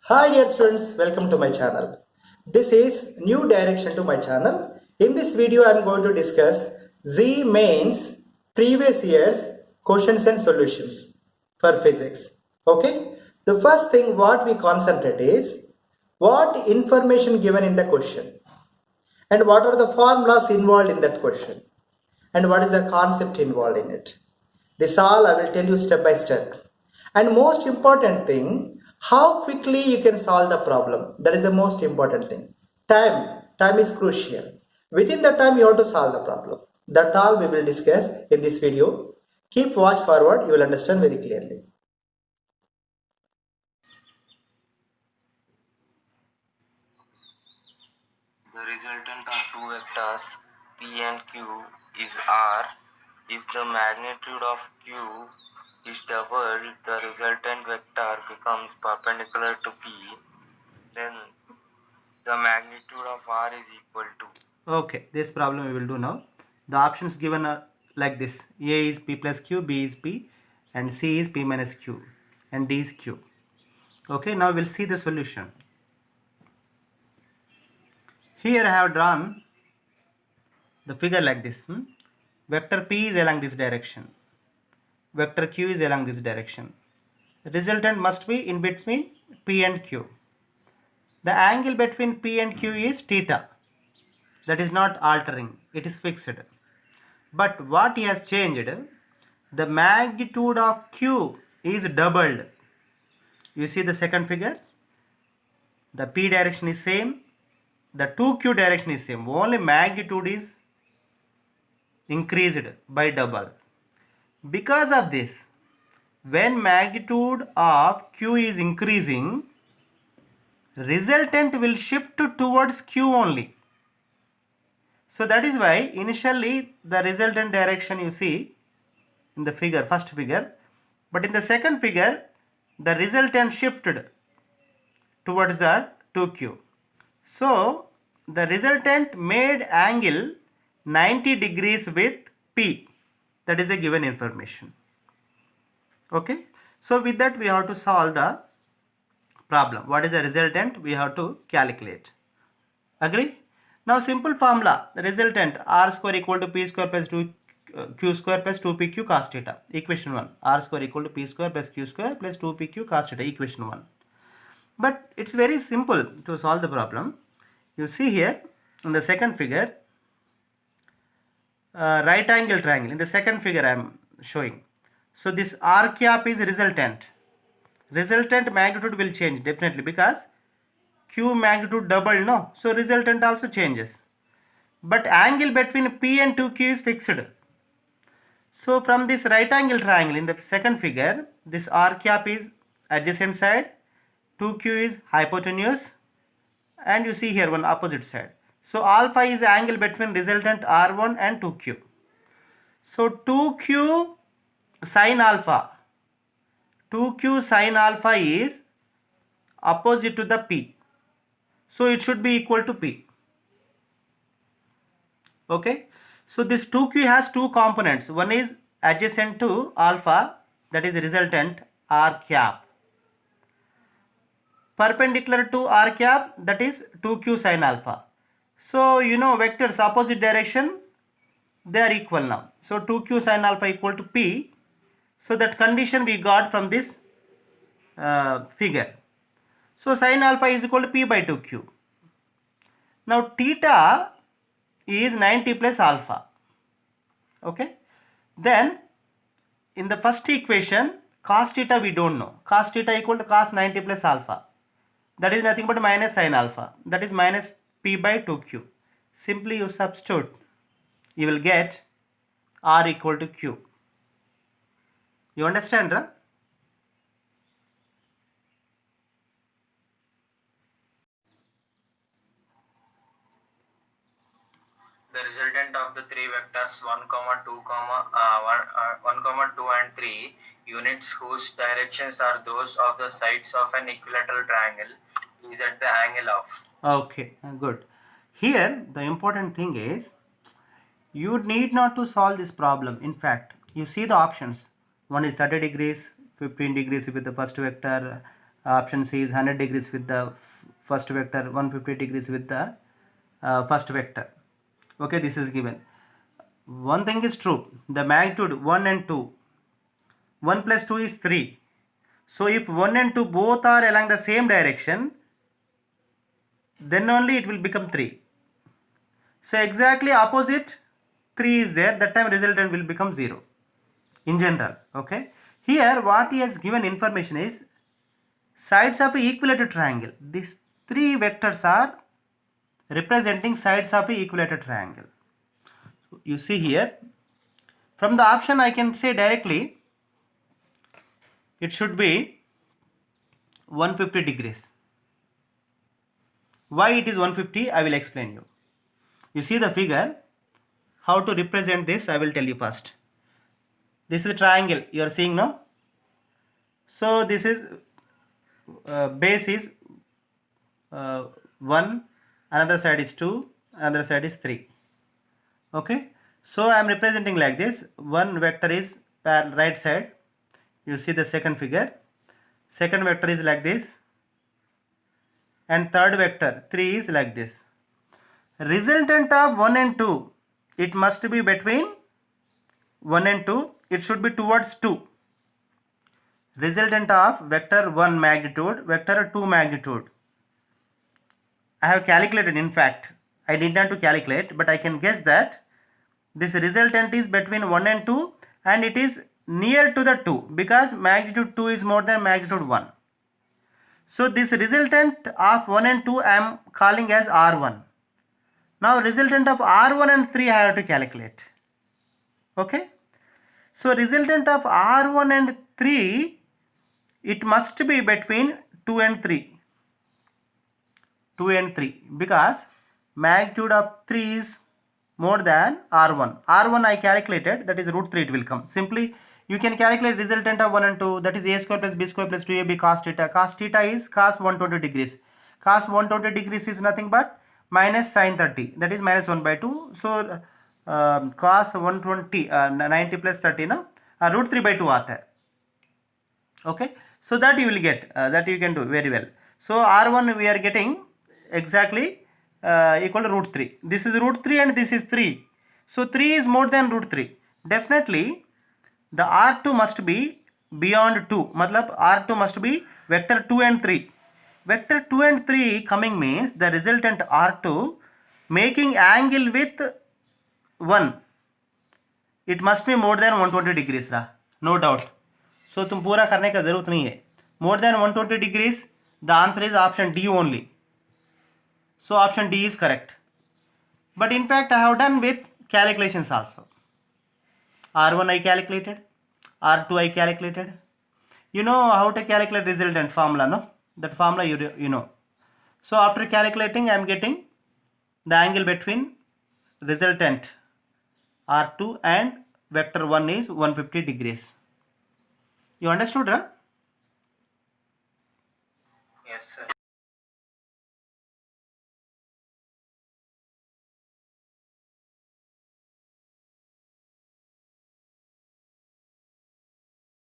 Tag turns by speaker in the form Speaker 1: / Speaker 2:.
Speaker 1: Hi dear students, welcome to my channel. This is new direction to my channel. In this video I am going to discuss Z mains previous year's questions and solutions for physics. Okay, the first thing what we concentrate is what information given in the question and what are the formulas involved in that question and what is the concept involved in it. This all I will tell you step by step. And most important thing, how quickly you can solve the problem. That is the most important thing. Time is crucial. Within the time you have to solve the problem. That all we will discuss in this video. Keep watch forward, you will understand very clearly.
Speaker 2: The resultant of two vectors P and Q is R. If the magnitude of Q is doubled, the resultant vector becomes perpendicular to P. Then the magnitude of R is equal to.
Speaker 1: Okay, this problem we will do now. The options given are like this. A is P plus Q, B is P, and C is P minus Q, and D is Q. Okay, now we'll see the solution. Here I have drawn the figure like this. Vector P is along this direction. Vector Q is along this direction. The resultant must be in between P and Q. The angle between P and Q is theta. That is not altering. It is fixed. But what he has changed, the magnitude of Q is doubled. You see the second figure? The P direction is same. The 2Q direction is same. Only magnitude is increased by double. Because of this, when magnitude of Q is increasing, resultant will shift towards Q only. So that is why initially the resultant direction you see in the figure, first figure, but in the second figure the resultant shifted towards the 2Q. So the resultant made angle 90 degrees with P. That is a given information. Okay, so with that we have to solve the problem. What is the resultant? We have to calculate. Agree? Now simple formula, the resultant R square equal to P square plus 2 Q square plus 2PQ cos theta. Equation 1. R square equal to P square plus Q square plus 2PQ cos theta. Equation 1. But it's very simple to solve the problem. You see here in the second figure, right angle triangle. In the second figure I am showing. So this R cap is resultant. Resultant magnitude will change definitely because Q magnitude double, no? So resultant also changes. But angle between P and 2Q is fixed. So from this right angle triangle in the second figure, this R cap is adjacent side, 2Q is hypotenuse, and you see here one opposite side. So alpha is the angle between resultant R1 and 2Q. So 2Q sin alpha, 2Q sin alpha is opposite to the P. So it should be equal to P. Okay. So this 2Q has two components. One is adjacent to alpha, that is resultant R cap. Perpendicular to R cap, that is 2Q sin alpha. So you know vectors opposite direction, they are equal now. So 2Q sin alpha equal to P. So that condition we got from this figure. So sin alpha is equal to P by 2Q. Now theta is 90 plus alpha. Okay. Then in the first equation, cos theta we don't know. Cos theta equal to cos 90 plus alpha. That is nothing but minus sin alpha. That is minus P by 2Q. Simply you substitute. You will get R equal to Q. You understand, right?
Speaker 2: The resultant of the three vectors 1, 2, 1, 2 and 3 units whose directions are those of the sides of an equilateral triangle is at the angle of.
Speaker 1: Okay, good. Here the important thing is you need not to solve this problem. In fact, you see the options. One is 30 degrees, 15 degrees with the first vector, Option C is 100 degrees with the first vector, 150 degrees with the first vector. Okay, this is given. One thing is true, the magnitude 1 and 2, 1 plus 2 is 3. So if 1 and 2 both are along the same direction, then only it will become 3. So exactly opposite 3 is there, that time resultant will become 0 in general. Okay, here what he has given information is sides of a equilateral triangle. These 3 vectors are representing sides of a equilateral triangle. So you see here, from the option I can say directly it should be 150 degrees. Why it is 150, I will explain you. You see the figure, how to represent this I will tell you first. This is a triangle you are seeing now. So this is base is 1, another side is 2, another side is 3. Okay, so I am representing like this. One vector is right side. You see the second figure. Second vector is like this, and third vector 3 is like this. Resultant of 1 and 2, it must be between 1 and 2. It should be towards 2. Resultant of vector 1 magnitude, vector 2 magnitude. I have calculated, in fact I did not to calculate, but I can guess that this resultant is between 1 and 2 and it is near to the 2 because magnitude 2 is more than magnitude 1. So this resultant of 1 and 2 I am calling as R1. Now resultant of R1 and 3 I have to calculate. Okay, so resultant of R1 and 3, it must be between 2 and 3. 2 and 3 because magnitude of 3 is more than R1. R1 I calculated, that is root 3 it will come. Simply you can calculate resultant of 1 and 2, that is a square plus b square plus 2ab cos theta. Cos theta is cos 120 degrees. Cos 120 degrees is nothing but minus sin 30, that is minus 1 by 2. So cos 120 90 plus 30 na root 3 by 2 aata hai. Okay, so that you will get, that you can do very well. So R1 we are getting exactly equal to root 3. This is root 3 and this is 3. So 3 is more than root 3. Definitely the R2 must be beyond 2. Matlab R2 must be vector 2 and 3. Vector 2 and 3 coming means the resultant R2 making angle with 1. It must be more than 120 degrees ra, no doubt. So तुम पूरा करने का जरूरत नहीं है. More than 120 degrees, the answer is option D only. So option D is correct. But in fact I have done with calculations also. R1 I calculated, R2 I calculated. You know how to calculate resultant formula, no? That formula you know. So after calculating I am getting the angle between resultant R2 and vector 1 is 150 degrees. You understood, right?
Speaker 2: Yes, sir.